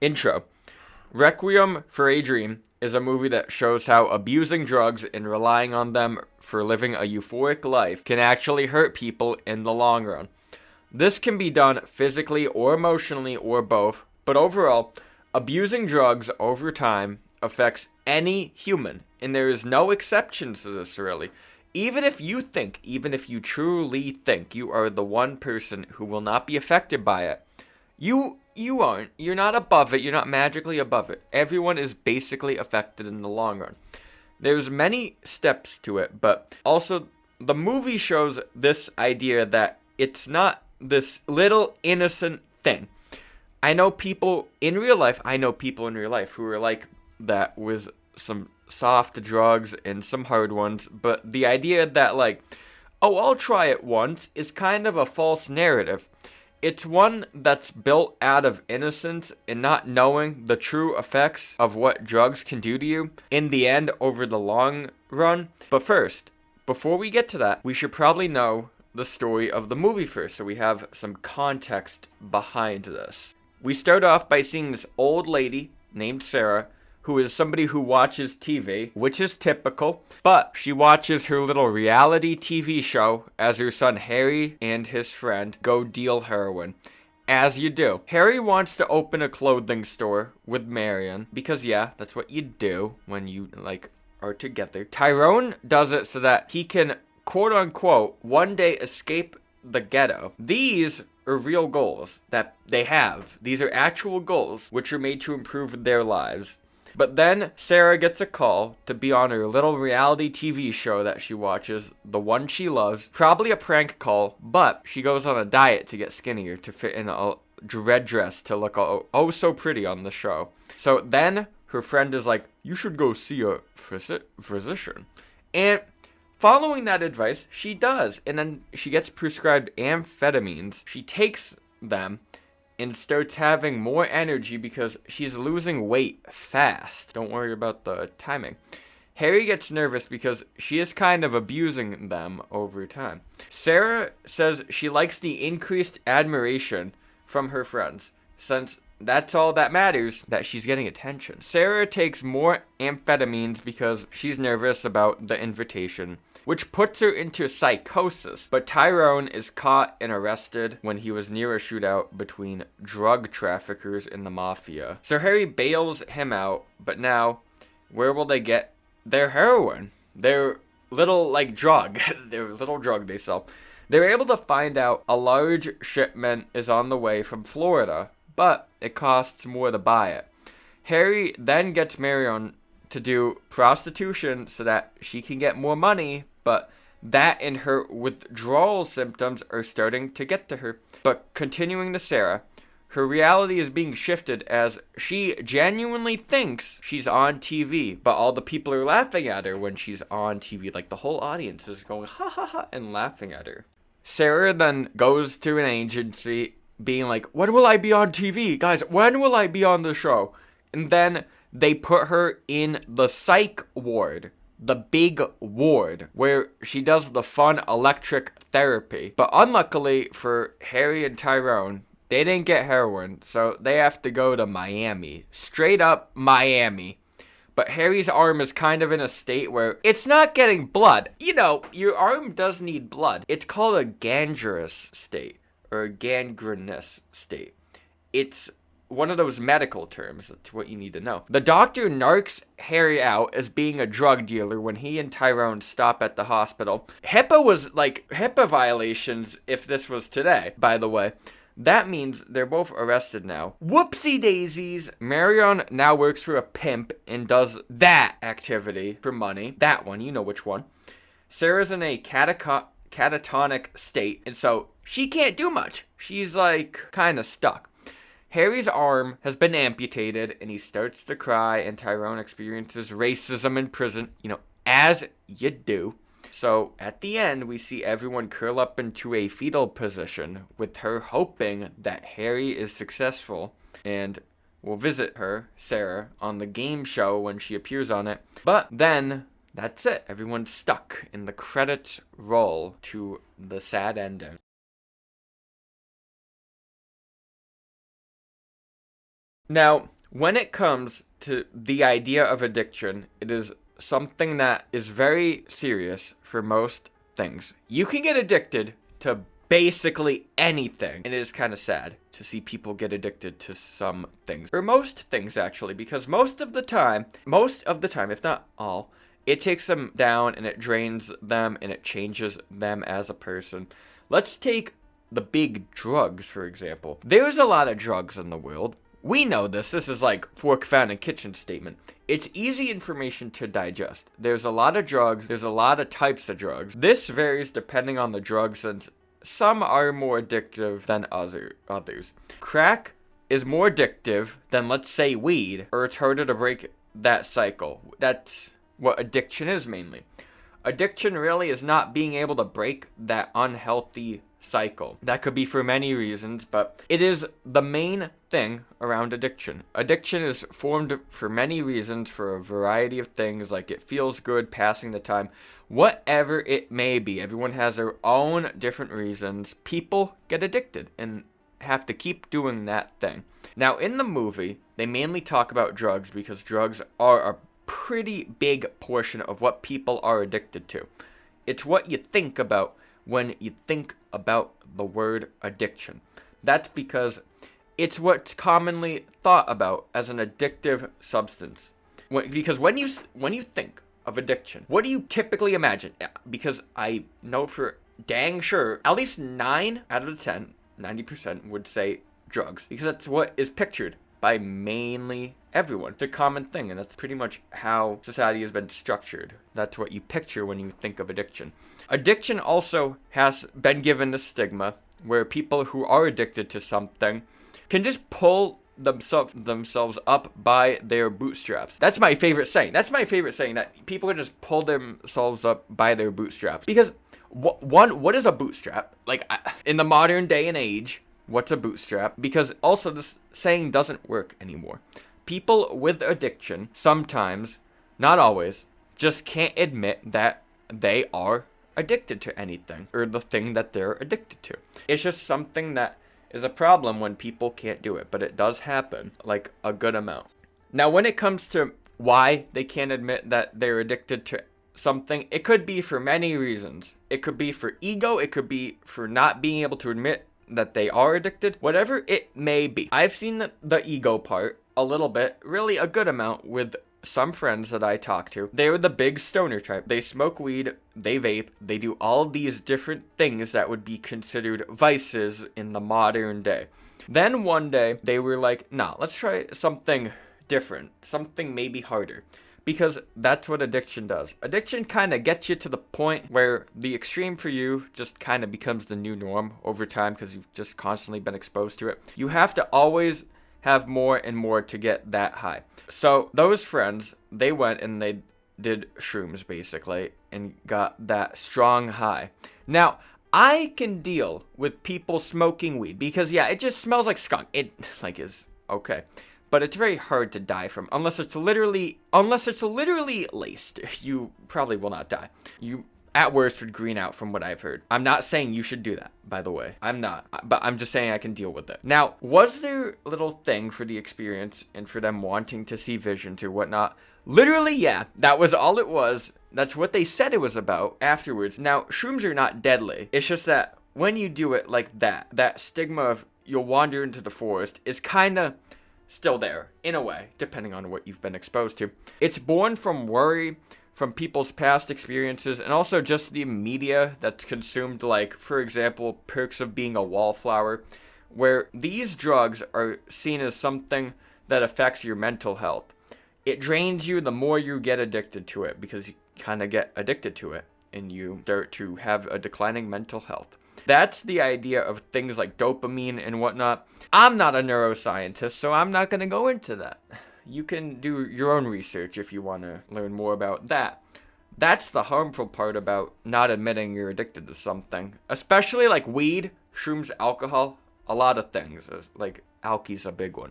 Intro. Requiem for a Dream is a movie that shows how abusing drugs and relying on them for living a euphoric life can actually hurt people in the long run. This can be done physically or emotionally or both, but overall, abusing drugs over time affects any human, and there is no exceptions to this really. Even if you truly think you are the one person who will not be affected by it, you aren't. You're not above it. You're not magically above it. Everyone is basically affected in the long run. There's many steps to it, but also the movie shows this idea that it's not this little innocent thing. I know people in real life who are like that with some soft drugs and some hard ones, but the idea that like, oh, I'll try it once is kind of a false narrative. It's one that's built out of innocence and not knowing the true effects of what drugs can do to you in the end over the long run. But first, before we get to that, we should probably know the story of the movie first, so we have some context behind this. We start off by seeing this old lady named Sarah, who is somebody who watches TV, which is typical, but she watches her little reality TV show as her son Harry and his friend go deal heroin. As you do. Harry wants to open a clothing store with Marion, because yeah, that's what you do when you, are together. Tyrone does it so that he can, quote unquote, one day escape the ghetto. These are real goals that they have. These are actual goals, which are made to improve their lives. But then Sarah gets a call to be on her little reality TV show that she watches, the one she loves. Probably a prank call, but she goes on a diet to get skinnier to fit in a red dress to look oh so pretty on the show. So then her friend is like, you should go see a physician. And following that advice, she does. And then she gets prescribed amphetamines. She takes them and starts having more energy because she's losing weight fast. Don't worry about the timing. Harry gets nervous because she is kind of abusing them over time. Sarah says she likes the increased admiration from her friends, since that's all that matters, that she's getting attention. Sarah takes more amphetamines because she's nervous about the invitation, which puts her into psychosis. But Tyrone is caught and arrested when he was near a shootout between drug traffickers and the mafia. So Harry bails him out, but now, where will they get their heroin? Their little, drug. Their little drug they sell. They're able to find out a large shipment is on the way from Florida, but it costs more to buy it. Harry then gets Marion to do prostitution so that she can get more money, but that and her withdrawal symptoms are starting to get to her. But continuing to Sarah, her reality is being shifted as she genuinely thinks she's on TV, but all the people are laughing at her when she's on TV. Like the whole audience is going ha ha ha and laughing at her. Sarah then goes to an agency being like, when will I be on TV? Guys, when will I be on the show? And then they put her in the psych ward, the big ward, where she does the fun electric therapy. But unluckily for Harry and Tyrone, they didn't get heroin, so they have to go to Miami. Straight up Miami. But Harry's arm is kind of in a state where it's not getting blood. You know, your arm does need blood. It's called a gangrenous state, or a gangrenous state. It's one of those medical terms. That's what you need to know. The doctor narcs Harry out as being a drug dealer when he and Tyrone stop at the hospital. HIPAA violations if this was today, by the way. That means they're both arrested now. Whoopsie daisies. Marion now works for a pimp and does that activity for money. That one, you know which one. Sarah's in a catatonic state, and so she can't do much. She's kind of stuck. Harry's arm has been amputated, and he starts to cry, and Tyrone experiences racism in prison, as you do. So, at the end, we see everyone curl up into a fetal position, with her hoping that Harry is successful, and will visit her, Sarah, on the game show when she appears on it. But then, that's it. Everyone's stuck, and the credits roll to the sad ending. Now, when it comes to the idea of addiction, it is something that is very serious for most things. You can get addicted to basically anything, and it is kind of sad to see people get addicted to some things, or most things actually, because most of the time, if not all, it takes them down and it drains them and it changes them as a person. Let's take the big drugs, for example. There's a lot of drugs in the world. We know this. This is like fork found in kitchen statement. It's easy information to digest. There's a lot of drugs. There's a lot of types of drugs. This varies depending on the drug, since some are more addictive than others. Crack is more addictive than, let's say, weed, or it's harder to break that cycle. That's what addiction is mainly. Addiction really is not being able to break that unhealthy cycle. That could be for many reasons, but it is the main thing around addiction. Addiction is formed for many reasons, for a variety of things, like it feels good, passing the time, whatever it may be. Everyone has their own different reasons. People get addicted and have to keep doing that thing. Now, in the movie, they mainly talk about drugs because drugs are a pretty big portion of what people are addicted to. It's what you think about when you think about the word addiction. That's because it's what's commonly thought about as an addictive substance. Because when you think of addiction, what do you typically imagine? Because I know for dang sure, at least 9 out of 10, 90% would say drugs. Because that's what is pictured by mainly everyone. It's a common thing, and that's pretty much how society has been structured. That's what you picture when you think of addiction. Addiction also has been given the stigma where people who are addicted to something can just pull themselves up by their bootstraps. That's my favorite saying. That people can just pull themselves up by their bootstraps. Because what is a bootstrap? Like, in the modern day and age, what's a bootstrap? Because also this saying doesn't work anymore. People with addiction sometimes, not always, just can't admit that they are addicted to anything or the thing that they're addicted to. It's just something that is a problem when people can't do it, but it does happen, like a good amount. Now, when it comes to why they can't admit that they're addicted to something, it could be for many reasons. It could be for ego, it could be for not being able to admit that they are addicted, whatever it may be. I've seen the ego part a little bit, really a good amount, with some friends that I talk to. They're the big stoner type. They smoke weed, they vape, they do all these different things that would be considered vices in the modern day. Then one day, they were like, nah, let's try something different, something maybe harder. Because that's what addiction does. Addiction kind of gets you to the point where the extreme for you just kind of becomes the new norm over time because you've just constantly been exposed to it. You have to always have more and more to get that high. So those friends, they went and they did shrooms basically and got that strong high. Now, I can deal with people smoking weed because yeah, it just smells like skunk. It like is okay. But it's very hard to die from unless it's literally laced. You probably will not die. You at worst would green out from what I've heard. I'm not saying you should do that, by the way. I'm not. But I'm just saying I can deal with it. Now, was there a little thing for the experience and for them wanting to see visions or whatnot? Literally, yeah. That was all it was. That's what they said it was about afterwards. Now, shrooms are not deadly. It's just that when you do it like that stigma of you'll wander into the forest is kind of still there, in a way, depending on what you've been exposed to. It's born from worry, from people's past experiences, and also just the media that's consumed, like, for example, perks of being a wallflower, where these drugs are seen as something that affects your mental health. It drains you the more you get addicted to it, because you kind of get addicted to it, and you start to have a declining mental health. That's the idea of things like dopamine and whatnot. I'm not a neuroscientist, so I'm not going to go into that. You can do your own research if you want to learn more about that. That's the harmful part about not admitting you're addicted to something. Especially like weed, shrooms, alcohol, a lot of things. Like alky's a big one.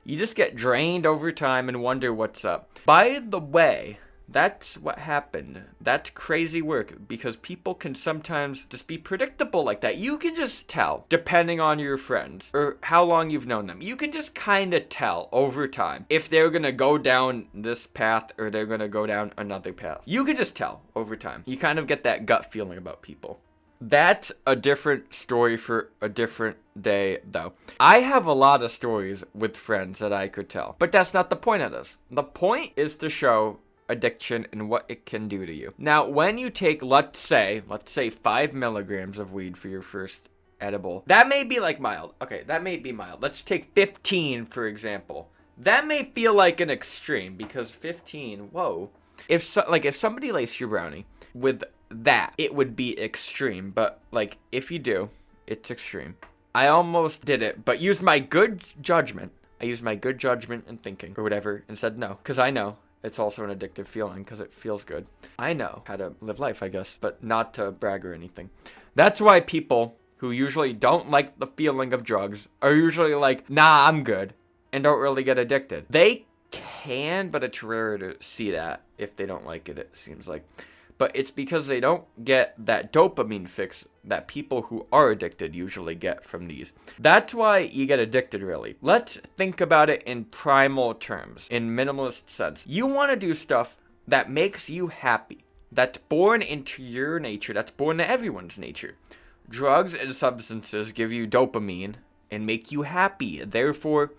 You just get drained over time and wonder what's up. By the way, That's what happened. That's crazy work because people can sometimes just be predictable like that. You can just tell, depending on your friends or how long you've known them. You can just kind of tell over time if they're going to go down this path or they're going to go down another path. You can just tell over time. You kind of get that gut feeling about people. That's a different story for a different day, though. I have a lot of stories with friends that I could tell, but that's not the point of this. The point is to show addiction and what it can do to you. Now, when you take, let's say 5 milligrams of weed for your first edible, that may be like mild. Okay, that may be mild. Let's take 15, for example. That may feel like an extreme because 15, whoa. If somebody laced your brownie with that, it would be extreme, but like if you do, it's extreme. I almost did it, but used my good judgment. I used my good judgment and thinking or whatever and said no, because I know it's also an addictive feeling because it feels good. I know how to live life, I guess, but not to brag or anything. That's why people who usually don't like the feeling of drugs are usually like, nah, I'm good, and don't really get addicted. They can, but it's rare to see that if they don't like it, it seems like. But it's because they don't get that dopamine fix that people who are addicted usually get from these. That's why you get addicted, really. Let's think about it in primal terms, in minimalist sense. You want to do stuff that makes you happy, that's born into your nature, that's born to everyone's nature. Drugs and substances give you dopamine and make you happy. Therefore,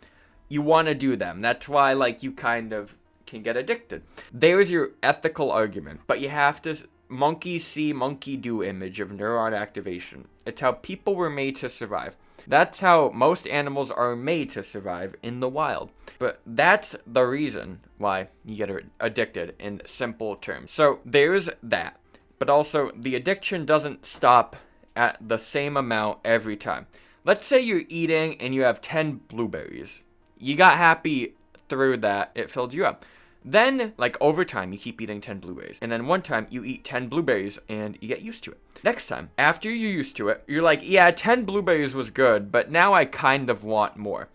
you want to do them. That's why, like, you kind of can get addicted. There's your ethical argument, but you have this monkey see, monkey do image of neuron activation. It's how people were made to survive. That's how most animals are made to survive in the wild. But that's the reason why you get addicted in simple terms. So there's that. But also, the addiction doesn't stop at the same amount every time. Let's say you're eating and you have 10 blueberries. You got happy through that, it filled you up. Then, like, over time, you keep eating 10 blueberries. And then one time, you eat 10 blueberries, and you get used to it. Next time, after you're used to it, you're like, yeah, 10 blueberries was good, but now I kind of want more.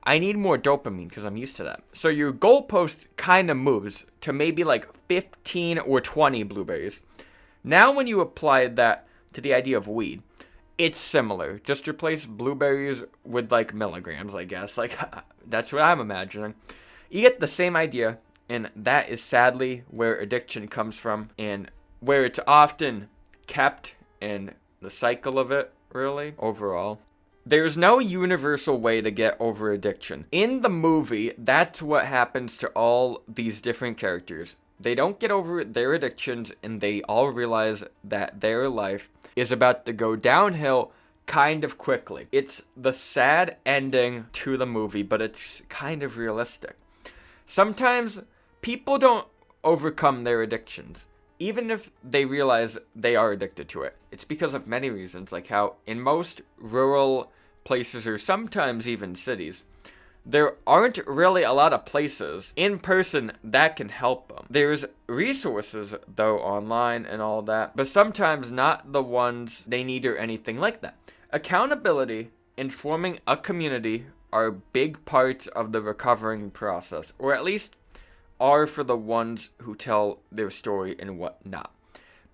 I need more dopamine because I'm used to that. So your goalpost kind of moves to maybe like 15 or 20 blueberries. Now when you apply that to the idea of weed, it's similar. Just replace blueberries with, like, milligrams, I guess. Like, that's what I'm imagining. You get the same idea. And that is sadly where addiction comes from and where it's often kept in the cycle of it, really, overall. There's no universal way to get over addiction. In the movie, that's what happens to all these different characters. They don't get over their addictions and they all realize that their life is about to go downhill kind of quickly. It's the sad ending to the movie, but it's kind of realistic. Sometimes people don't overcome their addictions, even if they realize they are addicted to it. It's because of many reasons, like how in most rural places or sometimes even cities, there aren't really a lot of places in person that can help them. There's resources, though, online and all that, but sometimes not the ones they need or anything like that. Accountability and forming a community are big parts of the recovering process, or at least are for the ones who tell their story and whatnot.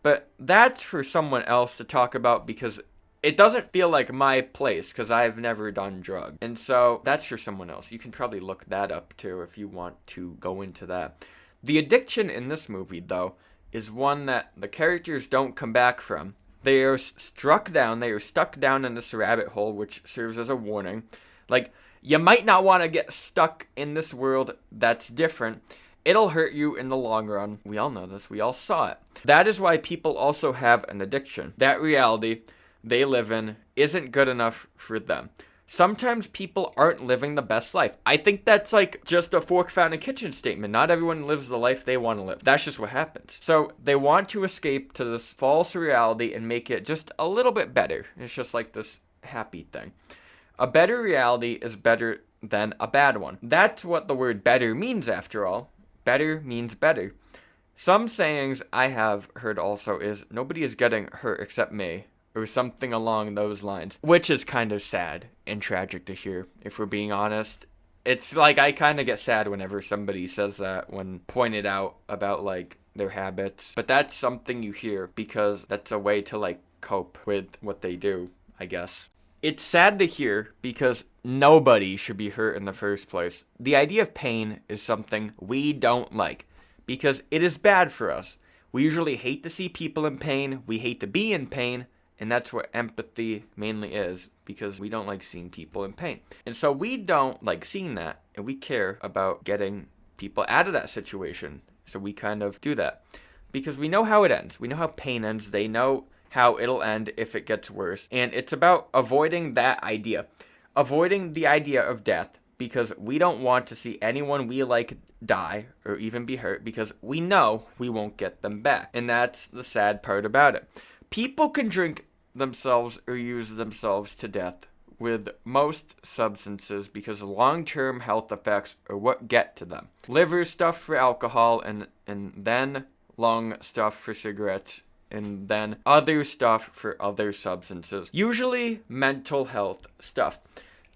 But that's for someone else to talk about because it doesn't feel like my place because I've never done drugs. And so that's for someone else. You can probably look that up too if you want to go into that. The addiction in this movie, though, is one that the characters don't come back from. They are stuck down in this rabbit hole, which serves as a warning. Like, you might not want to get stuck in this world that's different. It'll hurt you in the long run. We all know this. We all saw it. That is why people also have an addiction. That reality they live in isn't good enough for them. Sometimes people aren't living the best life. I think that's like just a fork found in kitchen statement. Not everyone lives the life they want to live. That's just what happens. So they want to escape to this false reality and make it just a little bit better. It's just like this happy thing. A better reality is better than a bad one. That's what the word better means after all. Better means better. Some sayings I have heard also is, nobody is getting hurt except me, or something along those lines, which is kind of sad and tragic to hear, if we're being honest. It's like I kind of get sad whenever somebody says that when pointed out about, like, their habits. But that's something you hear because that's a way to like cope with what they do, I guess. It's sad to hear because nobody should be hurt in the first place. The idea of pain is something we don't like because it is bad for us. We usually hate to see people in pain, we hate to be in pain, and that's what empathy mainly is, because we don't like seeing people in pain. And so we don't like seeing that, and we care about getting people out of that situation. So we kind of do that because we know how it ends. We know how pain ends. They know how it'll end if it gets worse. And it's about avoiding that idea. Avoiding the idea of death, because we don't want to see anyone we like die or even be hurt, because we know we won't get them back. And that's the sad part about it. People can drink themselves or use themselves to death with most substances because long-term health effects are what get to them. Liver stuff for alcohol, and then lung stuff for cigarettes, and then other stuff for other substances. Usually mental health stuff.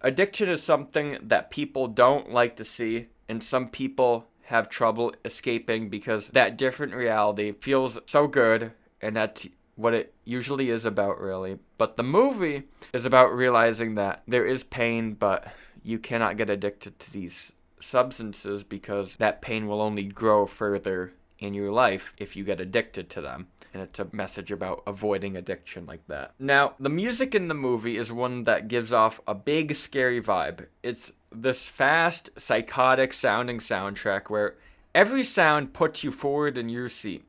Addiction is something that people don't like to see, and some people have trouble escaping because that different reality feels so good, and that's what it usually is about, really. But the movie is about realizing that there is pain, but you cannot get addicted to these substances because that pain will only grow further in your life if you get addicted to them. And it's a message about avoiding addiction like that. Now, the music in the movie is one that gives off a big, scary vibe. It's this fast, psychotic sounding soundtrack where every sound puts you forward in your seat.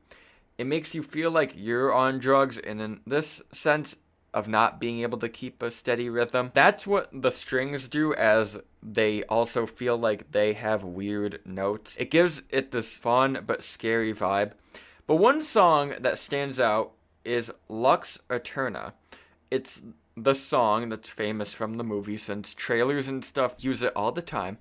It makes you feel like you're on drugs, and in this sense of not being able to keep a steady rhythm, that's what the strings do, as they also feel like they have weird notes. It gives it this fun but scary vibe. But one song that stands out is Lux Eterna. It's the song that's famous from the movie, since trailers and stuff use it all the time.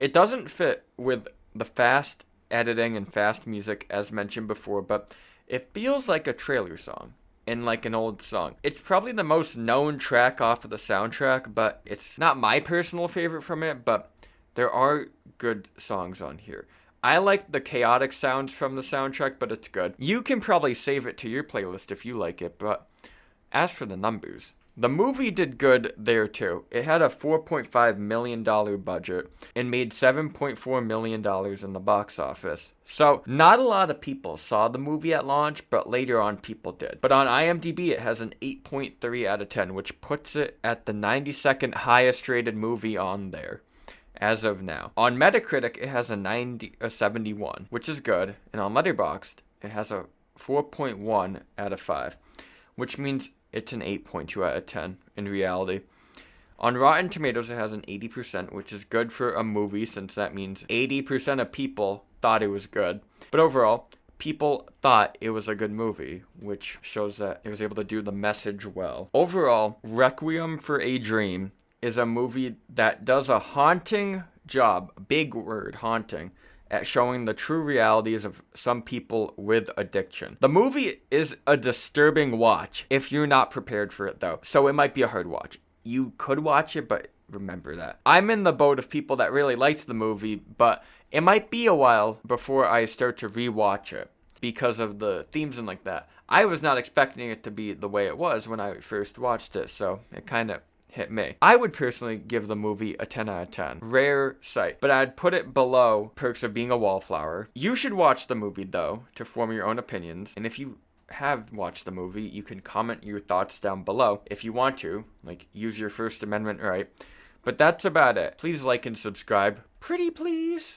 It doesn't fit with the fast editing and fast music as mentioned before, but it feels like a trailer song and like an old song. It's probably the most known track off of the soundtrack, but it's not my personal favorite from it, but there are good songs on here. I like the chaotic sounds from the soundtrack, but it's good. You can probably save it to your playlist if you like it, but as for the numbers, the movie did good there too. It had a $4.5 million budget and made $7.4 million in the box office. So not a lot of people saw the movie at launch, but later on people did. But on IMDb it has an 8.3 out of 10, which puts it at the 92nd highest rated movie on there as of now. On Metacritic it has a 71, which is good, and on Letterboxd it has a 4.1 out of 5, which means it's an 8.2 out of 10 in reality. On Rotten Tomatoes, it has an 80%, which is good for a movie, since that means 80% of people thought it was good. But overall, people thought it was a good movie, which shows that it was able to do the message well. Overall, Requiem for a Dream is a movie that does a haunting job, big word, haunting, at showing the true realities of some people with addiction. The movie is a disturbing watch if you're not prepared for it, though, so it might be a hard watch. You could watch it, but remember that. I'm in the boat of people that really liked the movie, but it might be a while before I start to rewatch it because of the themes and like that. I was not expecting it to be the way it was when I first watched it, so it kind of hit me. I would personally give the movie a 10 out of 10. Rare sight, but I'd put it below Perks of Being a Wallflower. You should watch the movie, though, to form your own opinions. And if you have watched the movie, you can comment your thoughts down below if you want to, like use your First Amendment right. But that's about it. Please like and subscribe. Pretty please.